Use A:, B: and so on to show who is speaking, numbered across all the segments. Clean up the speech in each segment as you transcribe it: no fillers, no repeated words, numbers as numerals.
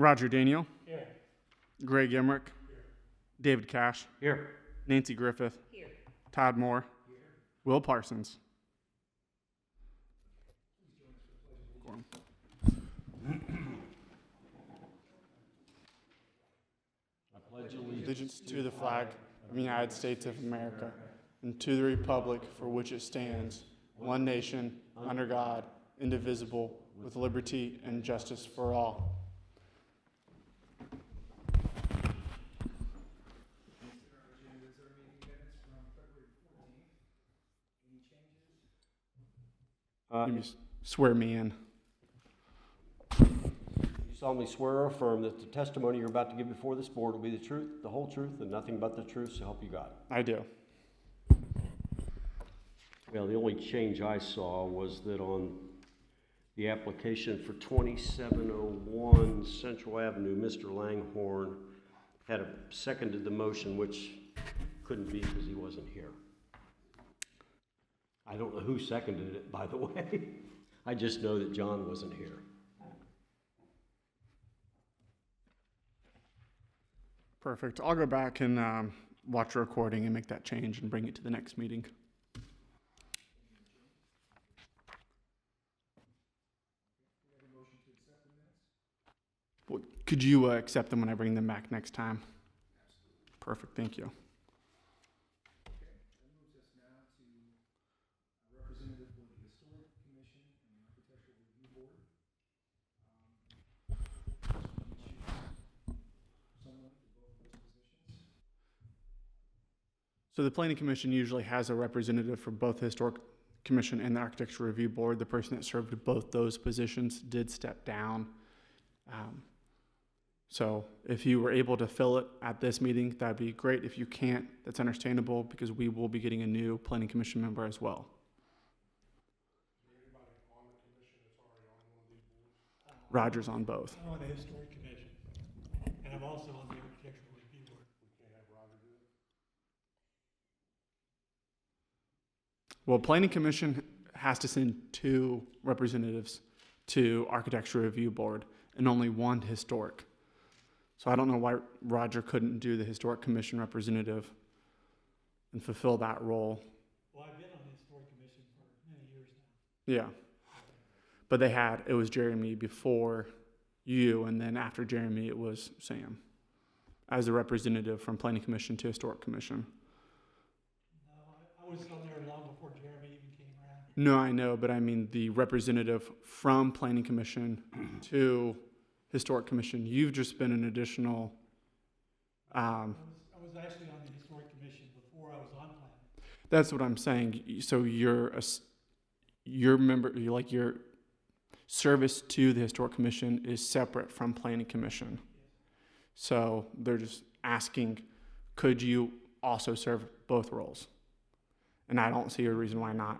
A: Roger Daniel.
B: Here.
A: Greg Emmerich. David Cash.
B: Here.
A: Nancy Griffith.
C: Here.
A: Todd Moore. Will Parsons.
B: I pledge
A: Allegiance to the flag of the United States of America and to the republic for which it stands, one nation, under God, indivisible, with liberty and justice for all. You swear me in.
B: You solemnly swear or affirm that the testimony you're about to give before this board will be the truth, the whole truth, and nothing but the truth, so help you God.
A: I do.
B: Well, the only change I saw was that on the application for 2701 Central Avenue, Mr. Langhorne had seconded the motion, which couldn't be because he wasn't here. I don't know who seconded it, by the way. I just know that John wasn't here.
A: Perfect. I'll go back and watch a recording and make that change and bring it to the next meeting. Well, could you accept them when I bring them back next time? Perfect. Thank you. So the Planning Commission usually has a representative for both the Historic Commission and the Architectural Review Board. The person that served both those positions did step down. So if you were able to fill it at this meeting, that'd be great. If you can't, that's understandable because we will be getting a new Planning Commission member as well.
D: Anybody on the commission that's already on one of these boards?
A: Roger's on both.
E: I'm on the Historic Commission, and I'm also on the Architectural Review Board.
D: We can't have Roger do it?
A: Well, Planning Commission has to send 2 representatives to Architectural Review Board and only 1 to Historic. So I don't know why Roger couldn't do the Historic Commission representative and fulfill that role.
E: Well, I've been on the Historic Commission for many years now.
A: Yeah. But it was Jeremy before you, and then after Jeremy, it was Sam as a representative from Planning Commission to Historic Commission.
E: No, I was on there long before Jeremy even came around.
A: No, I know, but I mean the representative from Planning Commission to Historic Commission. You've just been an additional.
E: I was actually on the Historic Commission before I was on planning.
A: That's what I'm saying. So your service to the Historic Commission is separate from Planning Commission. So they're just asking, could you also serve both roles? And I don't see a reason why not.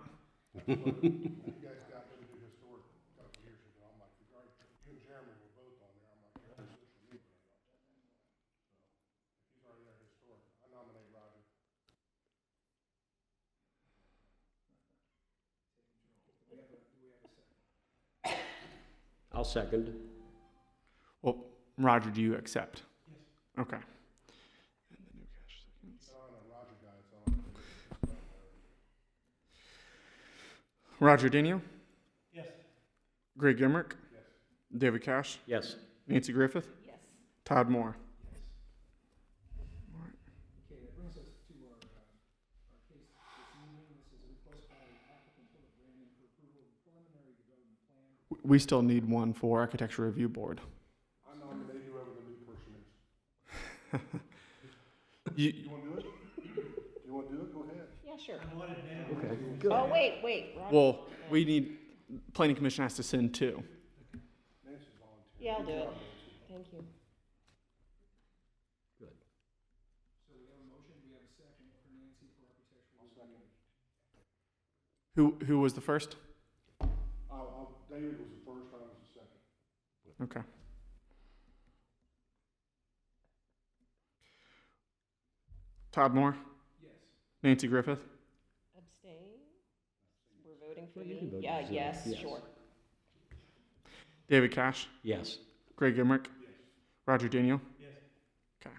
D: You guys got me to do historic a couple of years ago. I'm like, you and Jeremy were both on there. I'm like, this is for me. So if he's already there historic, I nominate Roger.
B: I'll second.
A: Well, Roger, do you accept?
E: Yes.
A: Okay.
D: It's on a Roger guy, it's on.
A: Roger Daniel,
E: Yes.
A: Greg Emmerich,
D: Yes.
A: David Cash,
B: Yes.
A: Nancy Griffith,
C: Yes.
A: Todd Moore.
F: Okay, that brings us to our case this evening. This is a request by the applicant for the granting for approval of the preliminary development plan.
A: We still need one for Architecture Review Board.
D: I nominate whoever the new person is.
A: You,
D: You want to do it? You want to do it? Go ahead.
C: Yeah, sure.
E: I'm on it now.
B: Okay, good.
C: Oh, wait. Roger.
A: well, we need, Planning Commission has to send 2.
D: Nancy's volunteering.
C: Yeah, I'll do
D: Good
C: it.
D: job, Nancy.
C: Thank you.
B: Good.
F: So we have a motion, we have a second for Nancy for architectural review.
A: Who was the first?
D: David was the first, I was the second.
A: Okay. Todd Moore,
F: Yes.
A: Nancy Griffith,
C: Abstain? We're voting for
B: Well, you
C: me?
B: can vote
C: Yeah,
B: yourself.
C: yes,
B: Yes.
C: sure.
A: David Cash,
B: Yes.
A: Greg Emmerich, Roger Daniel?
E: Yes.
A: Okay.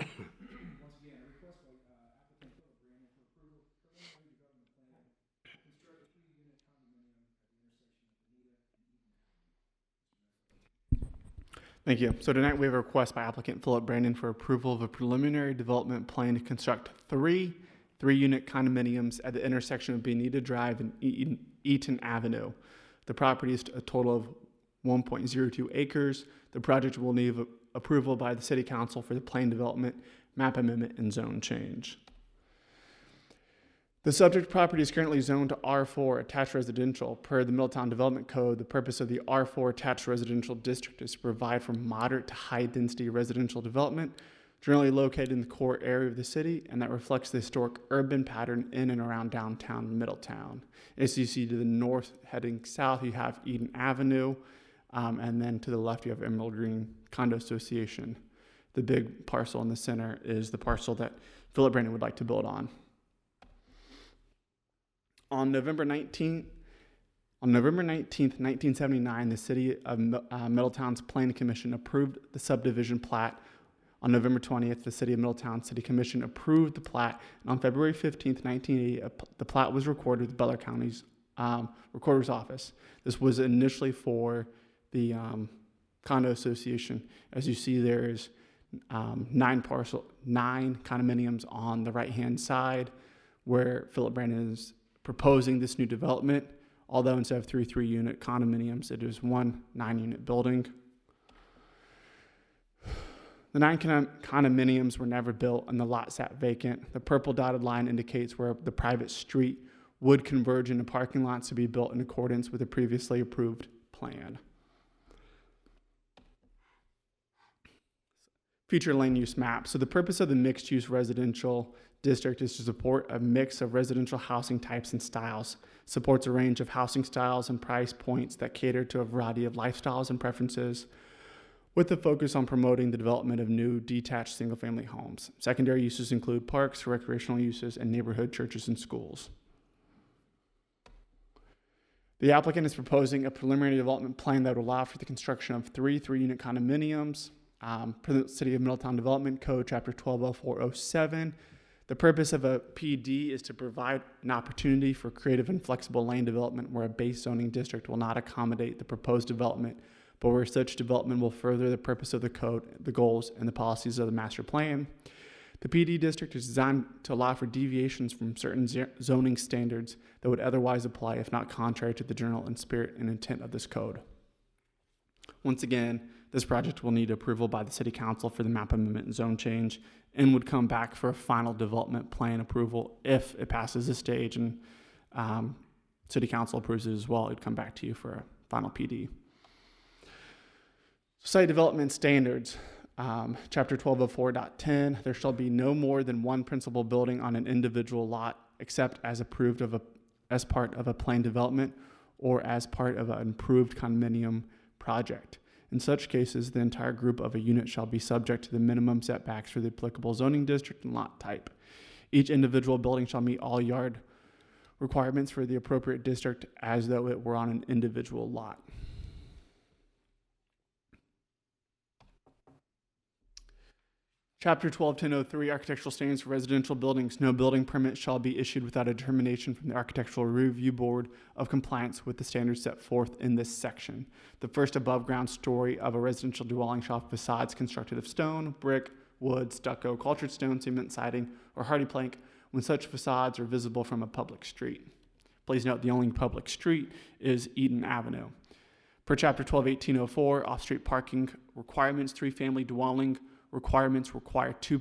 F: Once again, a request by applicant Philip Brandon for approval of preliminary development plan to construct a 3-unit condominium at the intersection of Bonita and Eden.
A: Thank you. So tonight we have a request by applicant Philip Brandon for approval of a preliminary development plan to construct three-unit condominiums at the intersection of Bonita Drive and Eaton Avenue. The property is a total of 1.02 acres. The project will need approval by the City Council for the plan development, map amendment, and zone change. The subject property is currently zoned to R4 attached residential. Per the Middletown Development Code, the purpose of the R4 attached residential district is to provide for moderate to high density residential development, generally located in the core area of the city, and that reflects the historic urban pattern in and around downtown Middletown. As you see to the north, heading south, you have Eden Avenue, and then to the left, you have Emerald Green Condo Association. The big parcel in the center is the parcel that Philip Brandon would like to build on. On November 19th, 1979, the City of Middletown's Planning Commission approved the subdivision plat. On November 20th, the City of Middletown City Commission approved the plat, and on February 15th, 1980, the plat was recorded with Butler County's Recorder's Office. This was initially for the condo association. As you see, there's 9 condominiums on the right-hand side where Philip Brandon is proposing this new development, although instead of 3 3-unit condominiums, it is 1 9-unit building. The 9 condominiums were never built and the lot sat vacant. The purple dotted line indicates where the private street would converge into parking lots to be built in accordance with the previously approved plan. Future land use map. So the purpose of the mixed use residential district is to support a mix of residential housing types and styles, supports a range of housing styles and price points that cater to a variety of lifestyles and preferences, with the focus on promoting the development of new detached single-family homes. Secondary uses include parks, recreational uses, and neighborhood churches and schools. The applicant is proposing a preliminary development plan that would allow for the construction of 3 3-unit condominiums per the City of Middletown Development Code, Chapter 120407. The purpose of a PD is to provide an opportunity for creative and flexible land development where a base zoning district will not accommodate the proposed development, but where such development will further the purpose of the code, the goals, and the policies of the master plan. The PD district is designed to allow for deviations from certain zoning standards that would otherwise apply if not contrary to the general and spirit and intent of this code. Once again, this project will need approval by the City Council for the map amendment and zone change and would come back for a final development plan approval if it passes this stage and City Council approves it as well. It'd come back to you for a final PD. Site development standards, Chapter 1204.10, there shall be no more than 1 principal building on an individual lot except as approved as part of a planned development or as part of an improved condominium project. In such cases, the entire group of a unit shall be subject to the minimum setbacks for the applicable zoning district and lot type. Each individual building shall meet all yard requirements for the appropriate district as though it were on an individual lot. Chapter 121003, Architectural Standards for Residential Buildings. No building permit shall be issued without a determination from the Architectural Review Board of compliance with the standards set forth in this section. The first above-ground story of a residential dwelling shall have facades constructed of stone, brick, wood, stucco, cultured stone, cement siding, or hardy plank when such facades are visible from a public street. Please note the only public street is Eden Avenue. Per Chapter 121804, off-street parking requirements, 3-family dwelling requirements require 2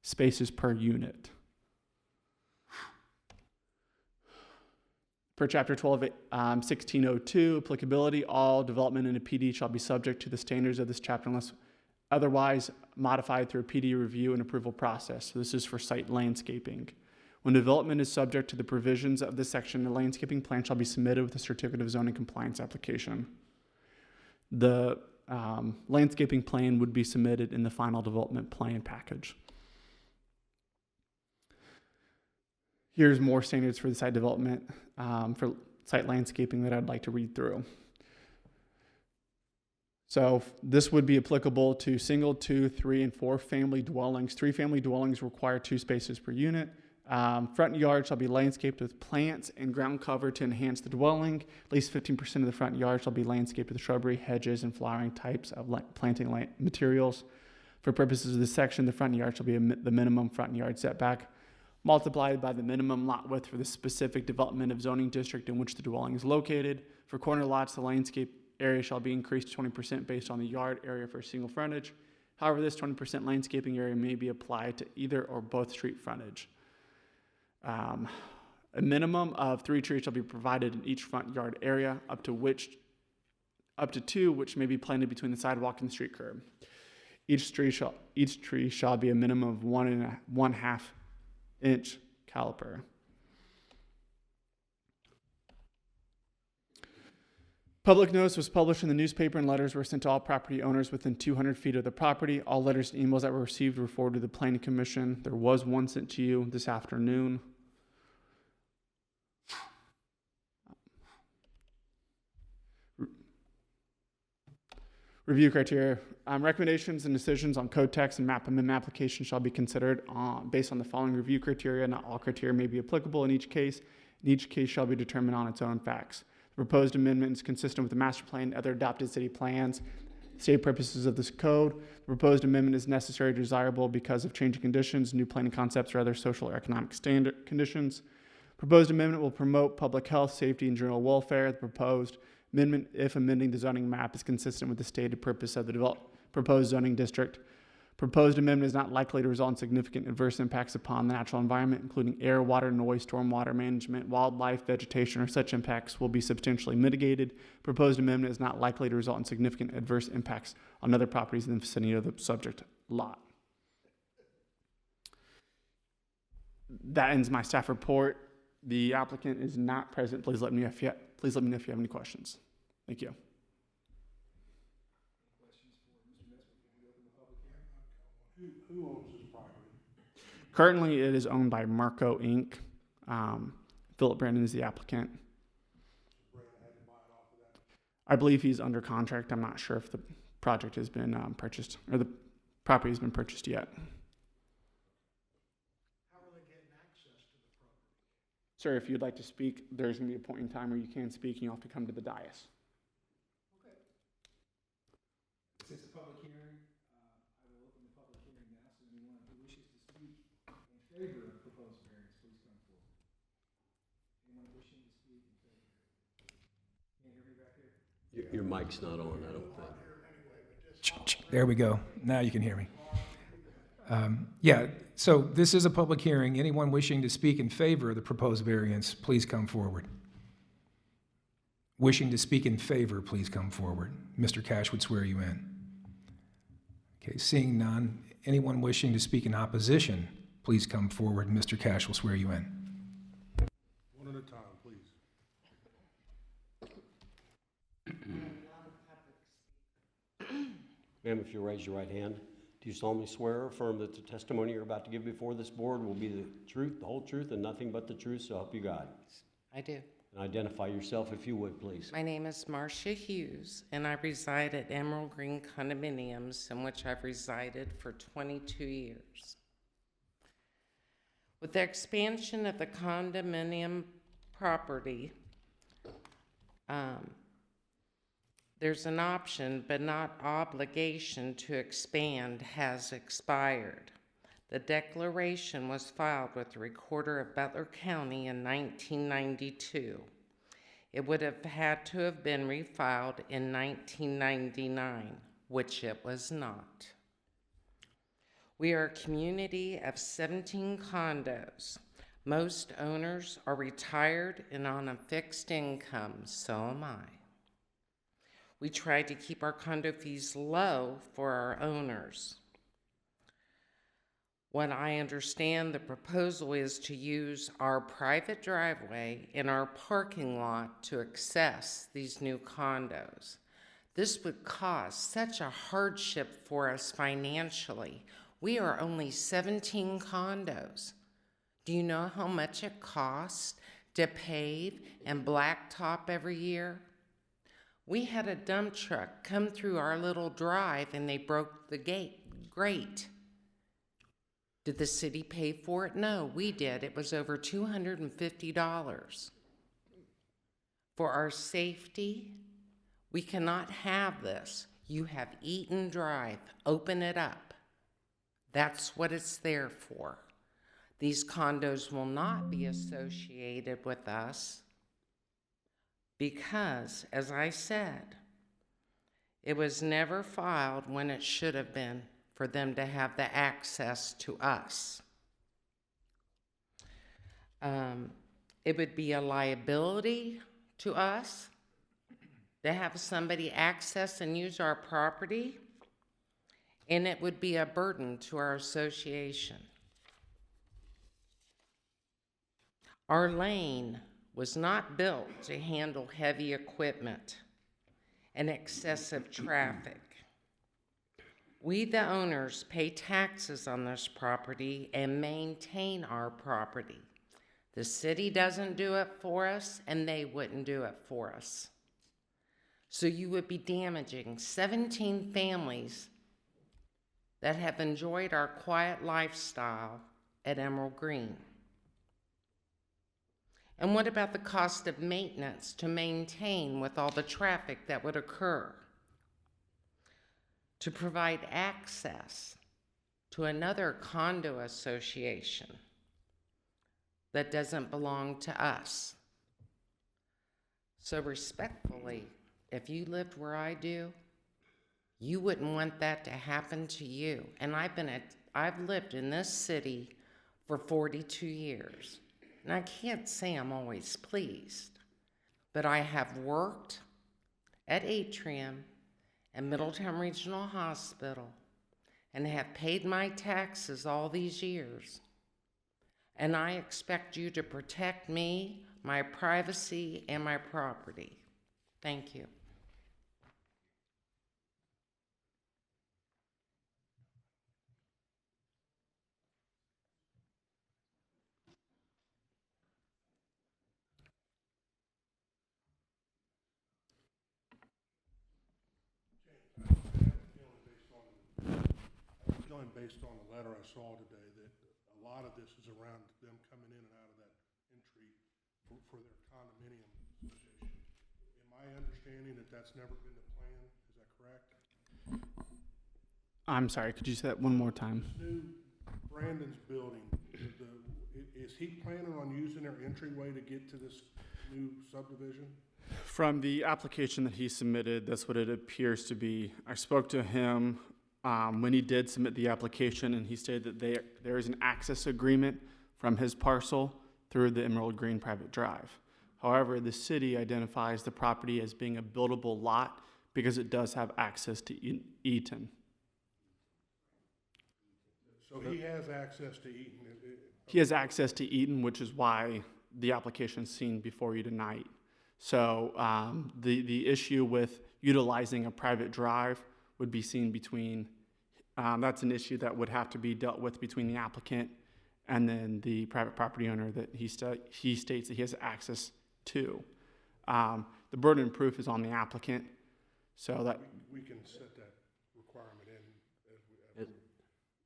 A: spaces per unit. Per Chapter 1602, applicability, all development in a PD shall be subject to the standards of this chapter unless otherwise modified through a PD review and approval process. So this is for site landscaping. When development is subject to the provisions of this section, the landscaping plan shall be submitted with a certificate of zoning compliance application. The landscaping plan would be submitted in the final development plan package. Here's more standards for the site development. For site landscaping that I'd like to read through. So this would be applicable to single, 2, 3, and 4 family dwellings. 3 family dwellings require 2 spaces per unit. Front yard shall be landscaped with plants and ground cover to enhance the dwelling. At least 15% of the front yard shall be landscaped with shrubbery, hedges, and flowering types of planting materials. For purposes of this section, the front yard shall be the minimum front yard setback multiplied by the minimum lot width for the specific development of zoning district in which the dwelling is located. For corner lots, the landscape area shall be increased 20% based on the yard area for single frontage. However, this 20% landscaping area may be applied to either or both street frontage. A minimum of 3 trees shall be provided in each front yard area, up to 2 which may be planted between the sidewalk and the street curb. Each tree shall be a minimum of 1.5 inch caliper. Public notice was published in the newspaper and letters were sent to all property owners within 200 feet of the property. All letters and emails that were received were forwarded to the Planning Commission. There was one sent to you this afternoon. Review criteria. Recommendations and decisions on code text and map amendment applications shall be considered based on the following review criteria. Not all criteria may be applicable in each case. And each case shall be determined on its own facts. The proposed amendment is consistent with the master plan and other adopted city plans. Stated purposes of this code. The proposed amendment is necessary or desirable because of changing conditions, new planning concepts, or other social or economic standard conditions. Proposed amendment will promote public health, safety, and general welfare. The proposed amendment, if amending the zoning map, is consistent with the stated purpose of the proposed zoning district. Proposed amendment is not likely to result in significant adverse impacts upon the natural environment, including air, water, noise, stormwater management, wildlife, vegetation, or such impacts will be substantially mitigated. Proposed amendment is not likely to result in significant adverse impacts on other properties in the vicinity of the subject lot. That ends my staff report. The applicant is not present. Please let me know if you have any questions. Thank you.
D: Who owns this property?
A: Currently, it is owned by Marco Inc. Philip Brandon is the applicant.
D: Brandon had to buy it off of that.
A: I believe he's under contract. I'm not sure if the project has been purchased or the property has been purchased yet.
E: How are they getting access to the property?
A: Sir, if you'd like to speak, there's going to be a point in time where you can speak and you'll have to come to the dais.
F: Since the public hearing, I will open the public hearing now, so anyone who wishes to speak in favor of the proposed variance, please come forward. Anyone wishing to speak in favor? Can you hear me back here?
B: Your mic's not on, I don't think.
F: There we go. Now you can hear me. So this is a public hearing. Anyone wishing to speak in favor of the proposed variance, please come forward. Wishing to speak in favor, please come forward. Mr. Cash would swear you in. Okay, seeing none. Anyone wishing to speak in opposition, please come forward. Mr. Cash will swear you in.
D: One at a time, please.
B: Ma'am, if you raise your right hand, do you solemnly swear or affirm that the testimony you're about to give before this board will be the truth, the whole truth, and nothing but the truth, so help you God?
G: I do.
B: And identify yourself if you would, please.
G: My name is Marcia Hughes, and I reside at Emerald Green Condominiums, in which I've resided for 22 years. With the expansion of the condominium property, there's an option, but not obligation, to expand has expired. The declaration was filed with the Recorder of Butler County in 1992. It would have had to have been refiled in 1999, which it was not. We are a community of 17 condos. Most owners are retired and on a fixed income, so am I. We try to keep our condo fees low for our owners. What I understand, the proposal is to use our private driveway in our parking lot to access these new condos. This would cause such a hardship for us financially. We are only 17 condos. Do you know how much it costs to pave and blacktop every year? We had a dump truck come through our little drive and they broke the grate. Did the city pay for it? No, we did. It was over $250. For our safety, we cannot have this. You have Eaton Drive. Open it up. That's what it's there for. These condos will not be associated with us because, as I said, it was never filed when it should have been for them to have the access to us. It would be a liability to us to have somebody access and use our property, and it would be a burden to our association. Our lane was not built to handle heavy equipment and excessive traffic. We, the owners, pay taxes on this property and maintain our property. The city doesn't do it for us, and they wouldn't do it for us. So you would be damaging 17 families that have enjoyed our quiet lifestyle at Emerald Green. And what about the cost of maintenance to maintain with all the traffic that would occur? To provide access to another condo association that doesn't belong to us. So respectfully, if you lived where I do, you wouldn't want that to happen to you. And I've lived in this city for 42 years. And I can't say I'm always pleased, but I have worked at Atrium and Middletown Regional Hospital and have paid my taxes all these years. And I expect you to protect me, my privacy, and my property. Thank you.
D: Feeling based on the letter I saw today that a lot of this is around them coming in and out of that entry for their condominium association. Am I understanding that that's never been the plan? Is that correct?
A: I'm sorry, could you say that one more time?
D: This new Brandon's building, is he planning on using their entryway to get to this new subdivision?
A: From the application that he submitted, that's what it appears to be. I spoke to him when he did submit the application, and he stated that there is an access agreement from his parcel through the Emerald Green private drive. However, the city identifies the property as being a buildable lot because it does have access to Eaton.
D: So he has access to Eaton?
A: He has access to Eaton, which is why the application is seen before you tonight. So the issue with utilizing a private drive would be seen between, that's an issue that would have to be dealt with between the applicant and then the private property owner that he states that he has access to. The burden of proof is on the applicant, so that.
D: We can set that requirement in.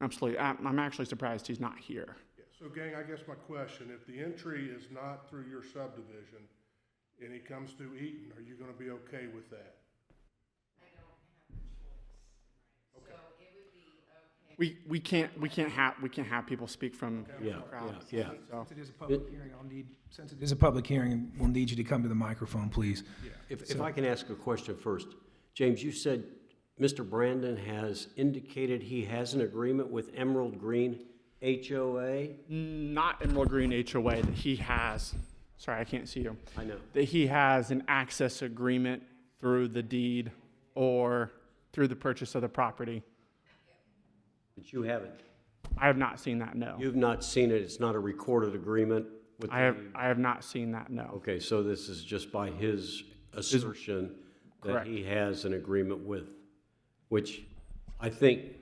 A: Absolutely. I'm actually surprised he's not here.
D: Yeah. So gang, I guess my question, if the entry is not through your subdivision and he comes through Eaton, are you gonna be okay with that?
G: I don't have a choice.
D: Okay.
G: So it would be okay.
A: We can't have people speak from
B: Yeah,
A: crowds.
B: yeah.
A: So,
F: Since it is a public hearing, since it is a public hearing, we'll need you to come to the microphone, please.
B: If I can ask a question first. James, you said Mr. Brandon has indicated he has an agreement with Emerald Green HOA?
A: not Emerald Green HOA, that he has, sorry, I can't see you,
B: I know.
A: that he has an access agreement through the deed or through the purchase of the property.
B: But you haven't.
A: I have not seen that, no.
B: You've not seen it, it's not a recorded agreement with
A: I have not seen that, no.
B: Okay, so this is just by his assertion that
A: Correct.
B: he has an agreement with, which I think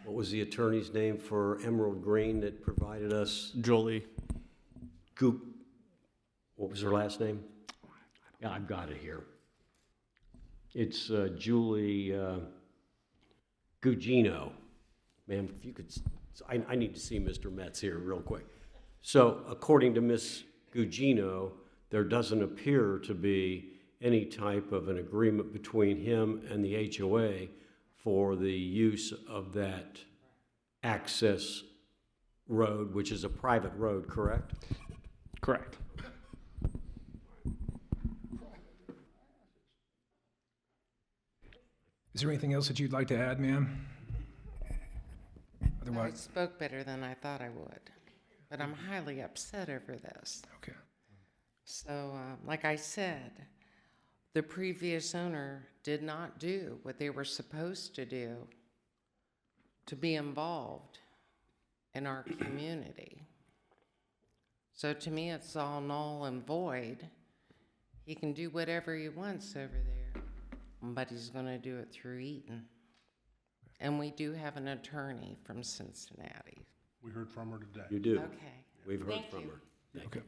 B: what What was the attorney's name for Emerald Green that provided us
A: Jolie.
B: What was her last name? Yeah, I've got it here. It's Julie Gugino. Ma'am, if you could, I need to see Mr. Metz here real quick. So according to Ms. Gugino, there doesn't appear to be any type of an agreement between him and the HOA for the use of that access road, which is a private road, correct?
A: Correct.
F: Is there anything else that you'd like to add, ma'am?
G: I
F: Otherwise,
G: spoke better than I thought I would, but I'm highly upset over this.
F: okay.
G: So, like I said, the previous owner did not do what they were supposed to do to be involved in our community. So to me, it's all null and void. He can do whatever he wants over there, but he's gonna do it through Eaton. And we do have an attorney from Cincinnati.
D: We heard from her today.
B: You do.
G: Okay.
B: We've heard
G: Thank
B: from
G: you.
B: her.
F: Okay.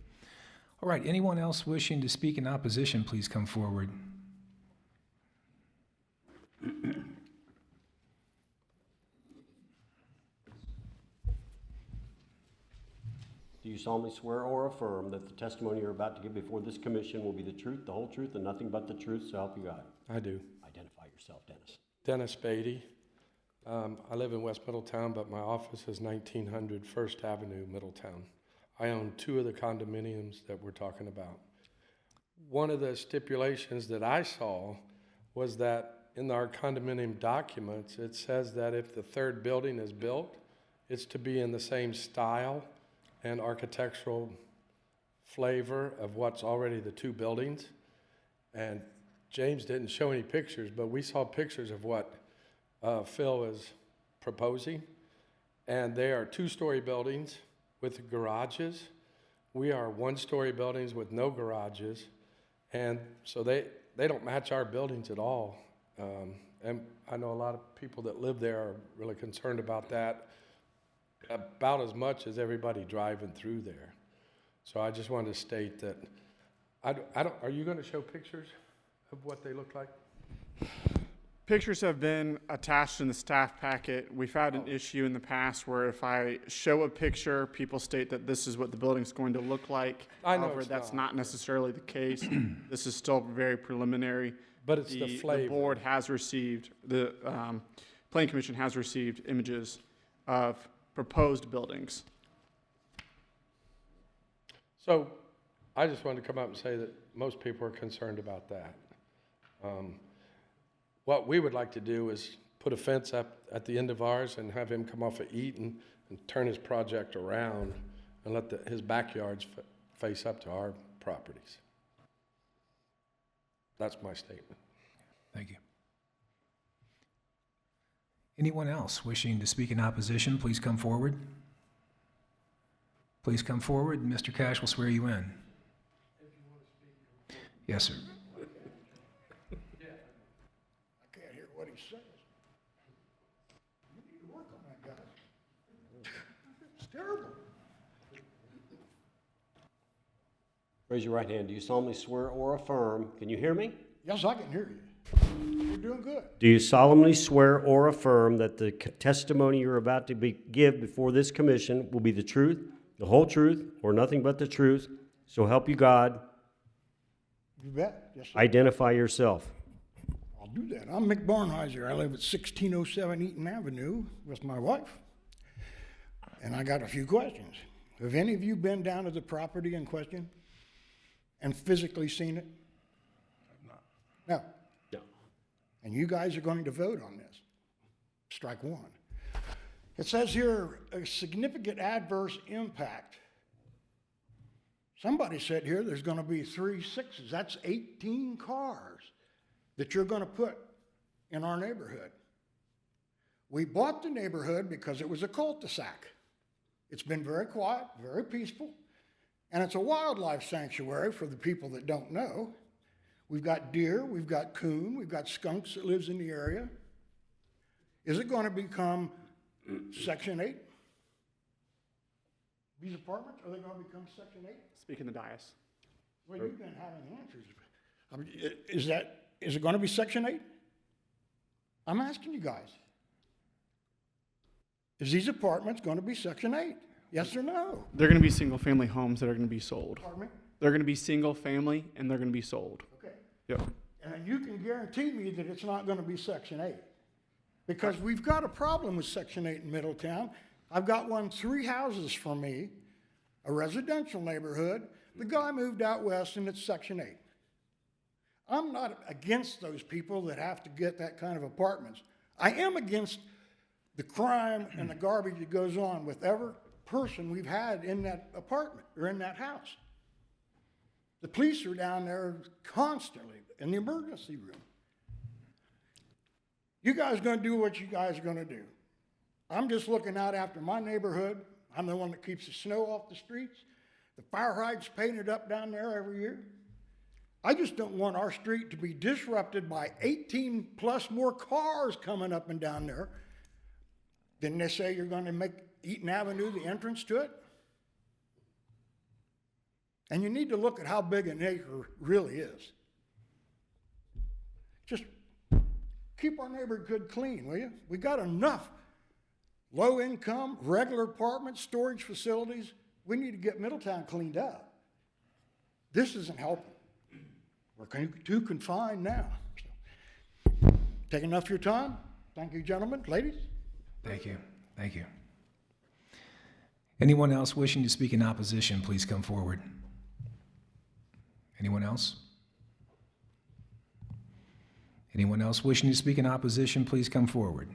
F: All right, anyone else wishing to speak in opposition, please come forward.
B: Do you solemnly swear or affirm that the testimony you're about to give before this commission will be the truth, the whole truth, and nothing but the truth, so help you God?
H: I do.
B: Identify yourself, Dennis.
H: Dennis Beatty. I live in West Middletown, but my office is 1900 First Avenue, Middletown. I own 2 of the condominiums that we're talking about. One of the stipulations that I saw was that in our condominium documents, it says that if the third building is built, it's to be in the same style and architectural flavor of what's already the 2 buildings. And James didn't show any pictures, but we saw pictures of what Phil is proposing. And they are 2-story buildings with garages. We are 1-story buildings with no garages. And so they don't match our buildings at all. And I know a lot of people that live there are really concerned about that, about as much as everybody driving through there. So I just wanted to state that, are you going to show pictures of what they look like?
A: Pictures have been attached in the staff packet. We've had an issue in the past where if I show a picture, people state that this is what the building's going to look like.
H: I know
A: However,
H: it's
A: that's
H: not.
A: not necessarily the case. This is still very preliminary.
H: But it's the flavor.
A: The board has received, the Planning Commission has received images of proposed buildings.
H: So I just wanted to come up and say that most people are concerned about that. What we would like to do is put a fence up at the end of ours and have him come off of Eaton and turn his project around and let his backyards face up to our properties. That's my statement.
F: Thank you. Anyone else wishing to speak in opposition, please come forward. Please come forward, and Mr. Cash will swear you in. Yes, sir.
I: I can't hear what he says. You need to work on that, guys. It's terrible.
B: Raise your right hand. Do you solemnly swear or affirm, can you hear me?
I: Yes, I can hear you. You're doing good.
B: Do you solemnly swear or affirm that the testimony you're about to give before this commission will be the truth, the whole truth, or nothing but the truth, so help you God?
I: You bet. Yes, sir.
B: Identify yourself.
I: I'll do that. I'm Mick Barnheiser. I live at 1607 Eaton Avenue with my wife. And I got a few questions. Have any of you been down to the property in question and physically seen it? No.
B: No.
I: And you guys are going to vote on this. Strike one. It says here, a significant adverse impact. Somebody said here there's going to be 3 6s. That's 18 cars that you're going to put in our neighborhood. We bought the neighborhood because it was a cul-de-sac. It's been very quiet, very peaceful, and it's a wildlife sanctuary for the people that don't know. We've got deer, we've got coon, we've got skunks that lives in the area. Is it going to become Section 8? These apartments, are they gonna become Section 8?
A: Speaking the dais.
I: Well, you've been having answers. I mean, is it gonna be Section 8? I'm asking you guys. Is these apartments gonna be Section 8? Yes or no?
A: They're going to be single-family homes that are going to be sold.
I: Pardon me?
A: They're going to be single-family, and they're going to be sold.
I: Okay.
A: Yep.
I: And you can guarantee me that it's not gonna be Section 8. Because we've got a problem with Section 8 in Middletown. I've got one 3 houses from me, a residential neighborhood. The guy moved out west and it's Section 8. I'm not against those people that have to get that kind of apartments. I am against the crime and the garbage that goes on with every person we've had in that apartment or in that house. The police are down there constantly in the emergency room. You guys are gonna do what you guys are gonna do. I'm just looking out after my neighborhood. I'm the one that keeps the snow off the streets. The fire hydrants painted up down there every year. I just don't want our street to be disrupted by 18 plus more cars coming up and down there. Didn't they say you're gonna make Eaton Avenue the entrance to it? And you need to look at how big an acre really is. Just keep our neighborhood clean, will you? We got enough low income, regular apartments, storage facilities. We need to get Middletown cleaned up. This isn't helping. We're too confined now. So, take enough of your time. Thank you, gentlemen, ladies.
F: Thank you. Thank you. Anyone else wishing to speak in opposition, please come forward. Anyone else? Anyone else wishing to speak in opposition, please come forward.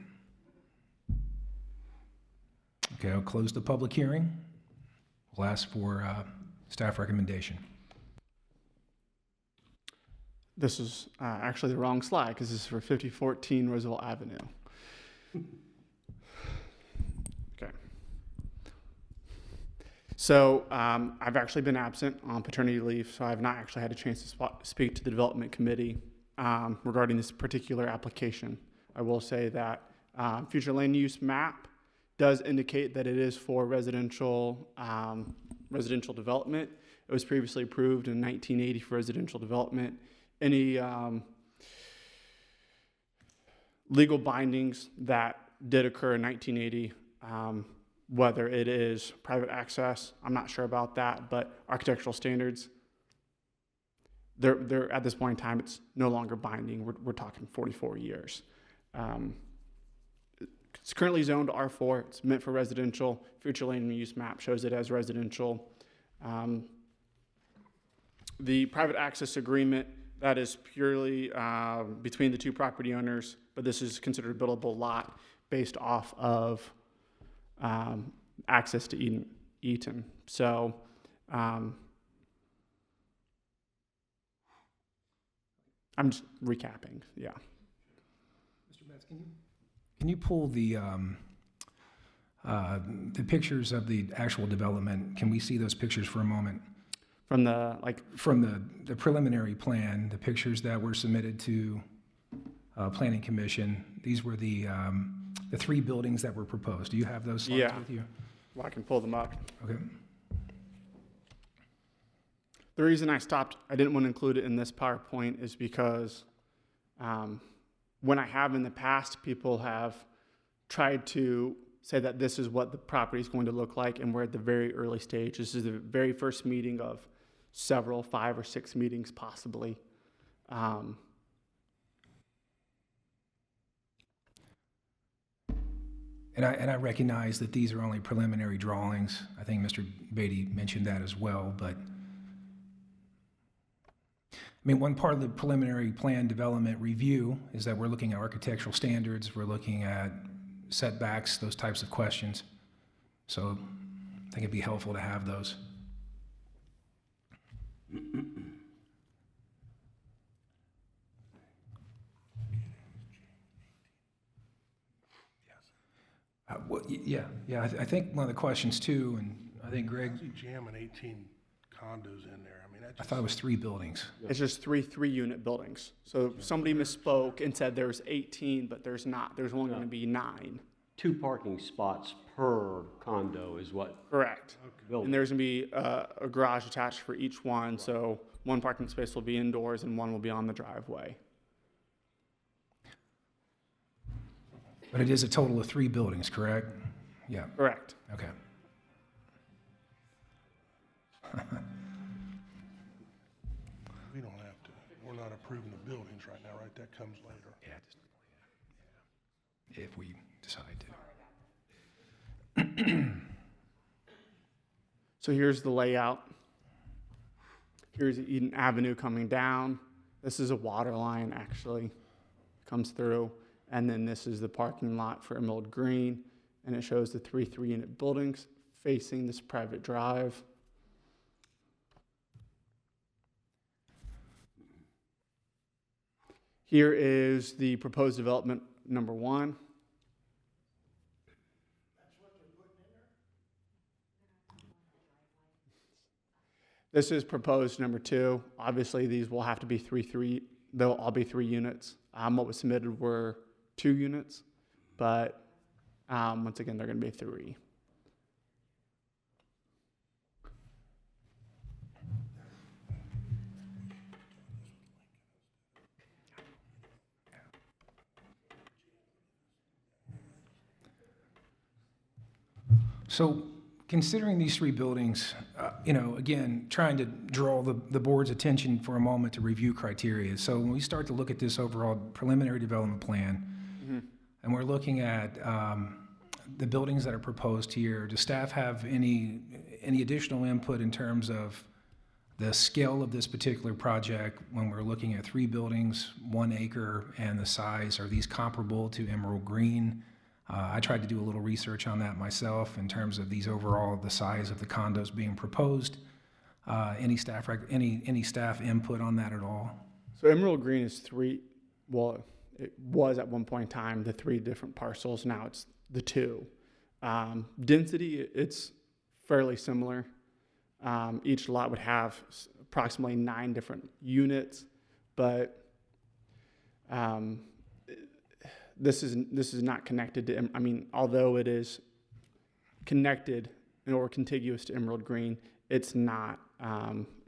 F: Okay, I'll close the public hearing. We'll ask for staff recommendation.
A: This is actually the wrong slide because this is for 5014 Roosevelt Avenue. Okay. So I've actually been absent on paternity leave, so I have not actually had a chance to speak to the development committee regarding this particular application. I will say that future land use map does indicate that it is for residential development. It was previously approved in 1980 for residential development. Any legal bindings that did occur in 1980, whether it is private access, I'm not sure about that, but architectural standards, they're at this point in time, it's no longer binding. We're talking 44 years. It's currently zoned R4. It's meant for residential. Future land use map shows it as residential. The private access agreement, that is purely between the two property owners, but this is considered a buildable lot based off of access to Eaton. So I'm just recapping, yeah.
F: Mr. Betts, can you pull the pictures of the actual development? Can we see those pictures for a moment?
A: From the
F: preliminary plan, the pictures that were submitted to Planning Commission, these were the 3 buildings that were proposed. Do you have those slides with you?
A: Well, I can pull them up.
F: Okay.
A: The reason I didn't want to include it in this PowerPoint is because when I have in the past, people have tried to say that this is what the property is going to look like, and we're at the very early stage. This is the very first meeting of several, 5 or 6 meetings possibly.
F: And I recognize that these are only preliminary drawings. I think Mr. Beatty mentioned that as well, but I mean, one part of the preliminary plan development review is that we're looking at architectural standards, we're looking at setbacks, those types of questions. So I think it'd be helpful to have those. I think one of the questions too, and I think Greg,
D: You jamming 18 condos in there. I mean, that
F: I
D: just,
F: thought it was 3 buildings.
A: It's just 3 3-unit buildings. So somebody misspoke and said there's 18, but there's not. There's only going to be 9.
B: 2 parking spots per condo is what
A: Correct.
B: built.
A: And there's gonna be a garage attached for each one, so one parking space will be indoors and one will be on the driveway.
F: But it is a total of 3 buildings, correct? Yeah,
A: Correct.
F: okay.
D: We don't have to, we're not approving the buildings right now, right? That comes later.
F: Yeah, if we decide to.
A: So here's the layout. Here's Eden Avenue coming down. This is a water line, actually, comes through. And then this is the parking lot for Emerald Green. And it shows the 3 3-unit buildings facing this private drive. Here is the proposed development number 1. This is proposed number 2. Obviously, these will have to be they'll all be 3 units. What was submitted were 2 units, but once again, they're going to be 3.
F: So considering these 3 buildings, again, trying to draw the board's attention for a moment to review criteria. So when we start to look at this overall preliminary development plan, and we're looking at the buildings that are proposed here, does staff have any additional input in terms of the scale of this particular project when we're looking at 3 buildings, 1 acre, and the size? Are these comparable to Emerald Green? I tried to do a little research on that myself in terms of these overall, the size of the condos being proposed. Any staff input on that at all?
A: So Emerald Green is 3, well, it was at one point in time the 3 different parcels. Now it's the 2. Density, it's fairly similar. Each lot would have approximately 9 different units, but this is not connected to, although it is connected or contiguous to Emerald Green, it's not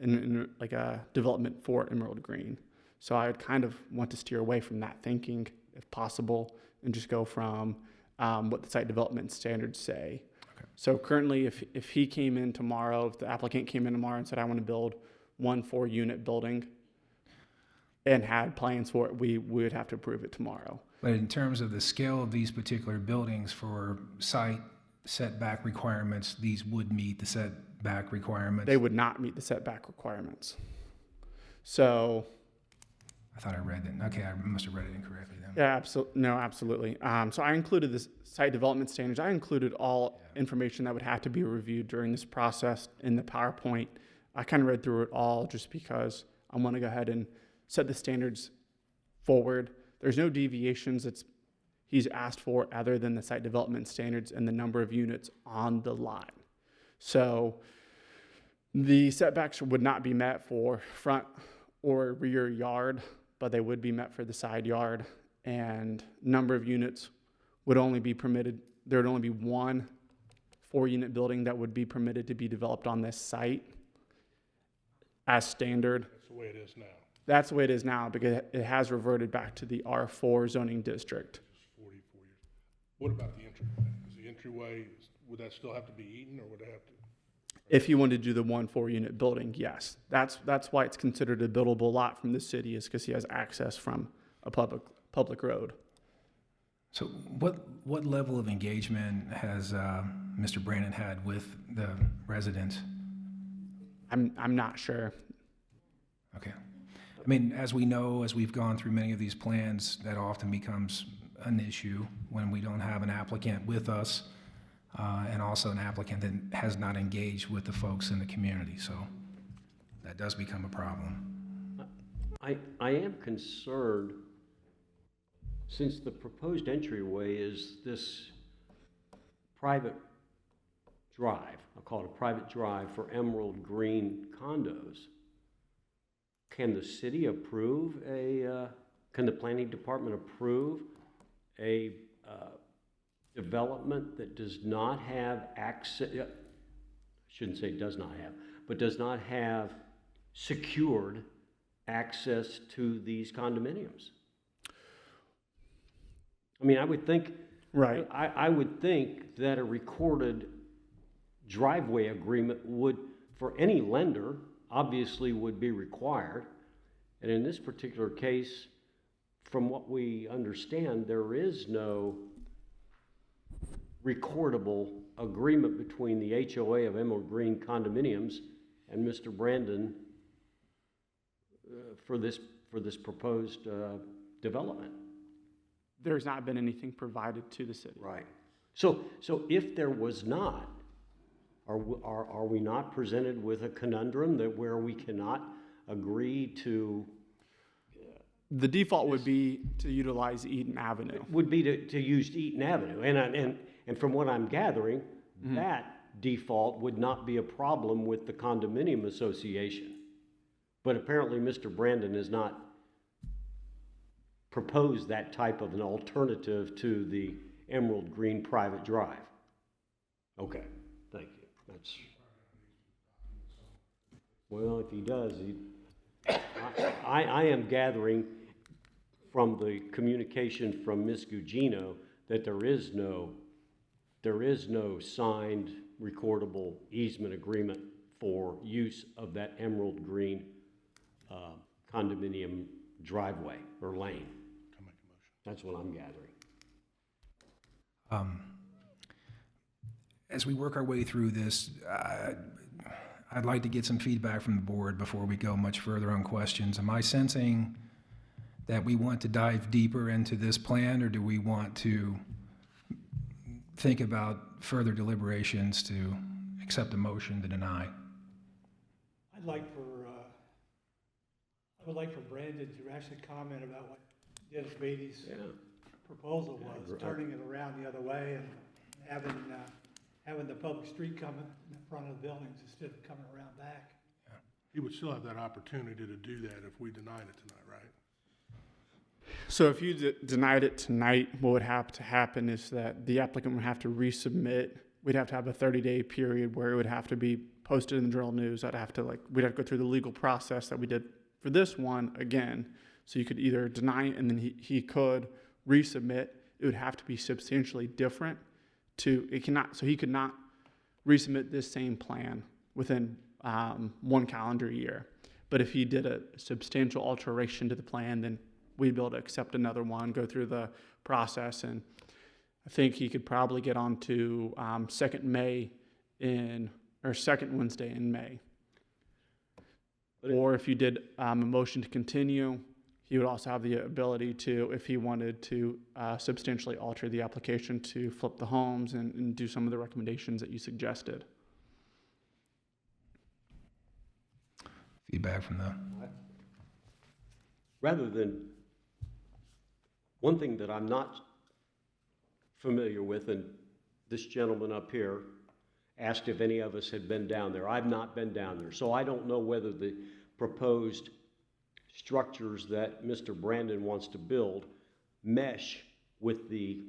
A: in like a development for Emerald Green. So I would kind of want to steer away from that thinking, if possible, and just go from what the site development standards say.
F: Okay.
A: So currently, if he came in tomorrow, if the applicant came in tomorrow and said, I want to build 1 4-unit building and had plans for it, we would have to approve it tomorrow.
F: But in terms of the scale of these particular buildings for site setback requirements, these would meet the setback requirements?
A: They would not meet the setback requirements. So,
F: I thought I read that. Okay, I must have read it incorrectly then.
A: yeah, absolutely. So I included the site development standards. I included all information that would have to be reviewed during this process in the PowerPoint. I kind of read through it all just because I want to go ahead and set the standards forward. There's no deviations he's asked for other than the site development standards and the number of units on the lot. So the setbacks would not be met for front or rear yard, but they would be met for the side yard, and number of units would only be permitted. There would only be 1 4-unit building that would be permitted to be developed on this site as standard.
D: That's the way it is now.
A: That's the way it is now because it has reverted back to the R4 zoning district.
D: It's 44 years. What about the entryway? Is the entryway, would that still have to be eaten, or would it have to?
A: If you wanted to do the 1 4-unit building, yes. That's why it's considered a buildable lot from the city, is because he has access from a public road.
F: So what level of engagement has Mr. Brandon had with the residents?
A: I'm not sure.
F: Okay. I mean, as we know, as we've gone through many of these plans, that often becomes an issue when we don't have an applicant with us, and also an applicant that has not engaged with the folks in the community. So that does become a problem.
B: I am concerned, since the proposed entryway is this private drive, I'll call it a private drive for Emerald Green condos. Can the city approve can the planning department approve a development that does not have access, shouldn't say does not have, but does not have secured access to these condominiums. I mean, I would think,
A: Right.
B: I would think that a recorded driveway agreement would, for any lender, obviously would be required. And in this particular case, from what we understand, there is no recordable agreement between the HOA of Emerald Green Condominiums and Mr. Brandon for this proposed development.
A: There's not been anything provided to the city.
B: Right. So if there was not, are we not presented with a conundrum that where we cannot agree to?
A: The default would be to utilize Eden Avenue.
B: Would be to use Eaton Avenue, and from what I'm gathering, that default would not be a problem with the condominium association. But apparently, Mr. Brandon has not proposed that type of an alternative to the Emerald Green private drive. Okay, thank you. That's, well, if he does, I am gathering from the communication from Ms. Gugino that there is no signed recordable easement agreement for use of that Emerald Green condominium driveway or lane. That's what I'm gathering.
F: As we work our way through this, I'd like to get some feedback from the board before we go much further on questions. Am I sensing that we want to dive deeper into this plan, or do we want to think about further deliberations to accept a motion to deny?
E: I would like for Brandon to actually comment about what Dennis Beatty's proposal was, turning it around the other way and having the public street come in front of the buildings instead of coming around back.
D: He would still have that opportunity to do that if we denied it tonight, right?
A: So if you denied it tonight, what would have to happen is that the applicant would have to resubmit. We'd have to have a 30-day period where it would have to be posted in the Journal News. We'd have to go through the legal process that we did for this one again. So you could either deny it and then he could resubmit. It would have to be substantially different he could not resubmit this same plan within 1 calendar year. But if he did a substantial alteration to the plan, then we'd be able to accept another one, go through the process, and I think he could probably get on to second Wednesday in May. Or if you did a motion to continue, he would also have the ability to, if he wanted to substantially alter the application, to flip the homes and do some of the recommendations that you suggested.
F: Feedback from the...
B: Rather than, one thing that I'm not familiar with, and this gentleman up here asked if any of us had been down there. I've not been down there, so I don't know whether the proposed structures that Mr. Brandon wants to build mesh with the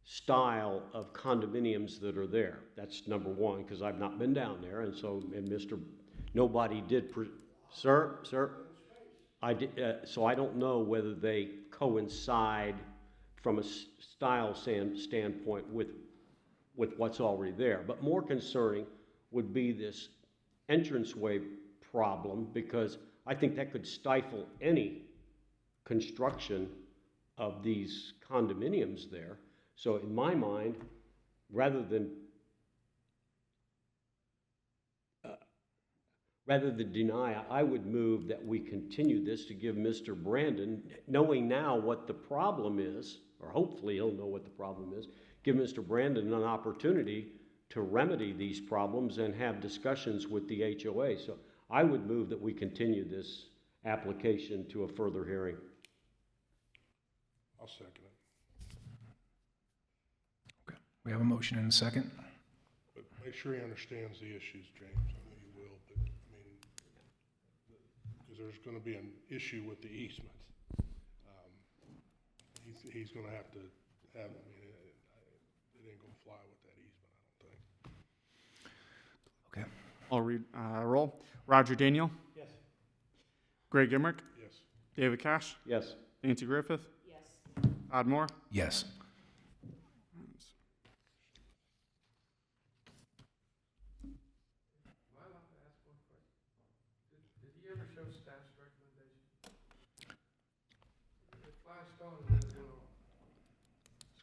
B: style of condominiums that are there. That's number one, because I've not been down there, and nobody did, sir, I did, so I don't know whether they coincide from a style standpoint with what's already there. But more concerning would be this entranceway problem, because I think that could stifle any construction of these condominiums there. So in my mind, rather than deny, I would move that we continue this to give Mr. Brandon, knowing now what the problem is, or hopefully he'll know what the problem is, give Mr. Brandon an opportunity to remedy these problems and have discussions with the HOA. So I would move that we continue this application to a further hearing.
D: I'll second it.
F: Okay. We have a motion and a second.
D: But make sure he understands the issues, James. I know you will, but I mean, because there's going to be an issue with the easements. He's going to have to have, it ain't gonna fly with that easement, I don't think.
F: Okay.
A: I'll read, roll. Roger Daniel,
E: Yes.
A: Greg Emmerich,
D: Yes.
A: David Cash,
B: Yes.
A: Nancy Griffith,
C: Yes.
A: Todd Moore.
F: Yes.
H: Am I allowed to ask one question? Did he ever show staff's recommendation? It flashed on and then it went off.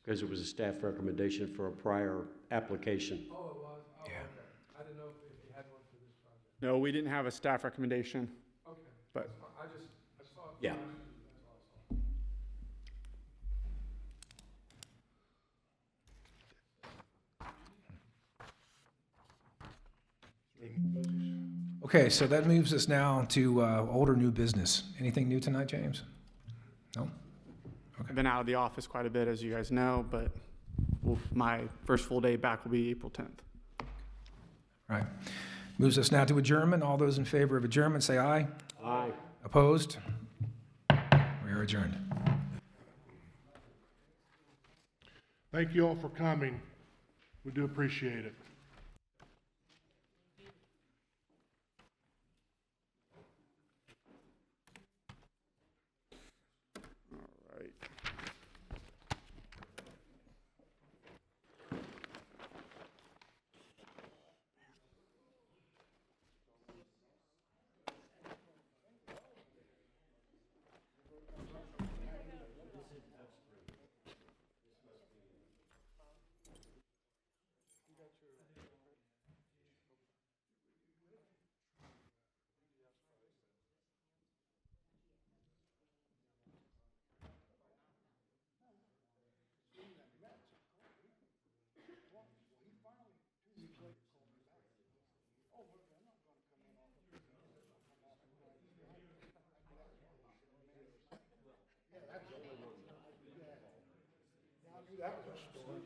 B: Because it was a staff recommendation for a prior application.
H: Oh, it was? Oh,
F: Yeah.
H: okay. I didn't know if you had one for this project.
A: No, we didn't have a staff recommendation.
H: Okay.
A: But-
H: That's fine. I saw it
B: Yeah.
H: flash, and that's all I saw.
F: Okay, so that moves us now to old or new business. Anything new tonight, James? No?
A: I've been out of the office quite a bit, as you guys know, but my first full day back will be April 10th.
F: Right. Moves us now to adjournment. All those in favor of adjournment, say aye.
B: Aye.
F: Opposed? We are adjourned.
D: Thank you all for coming. We do appreciate it.
A: All right.
I: That was a story.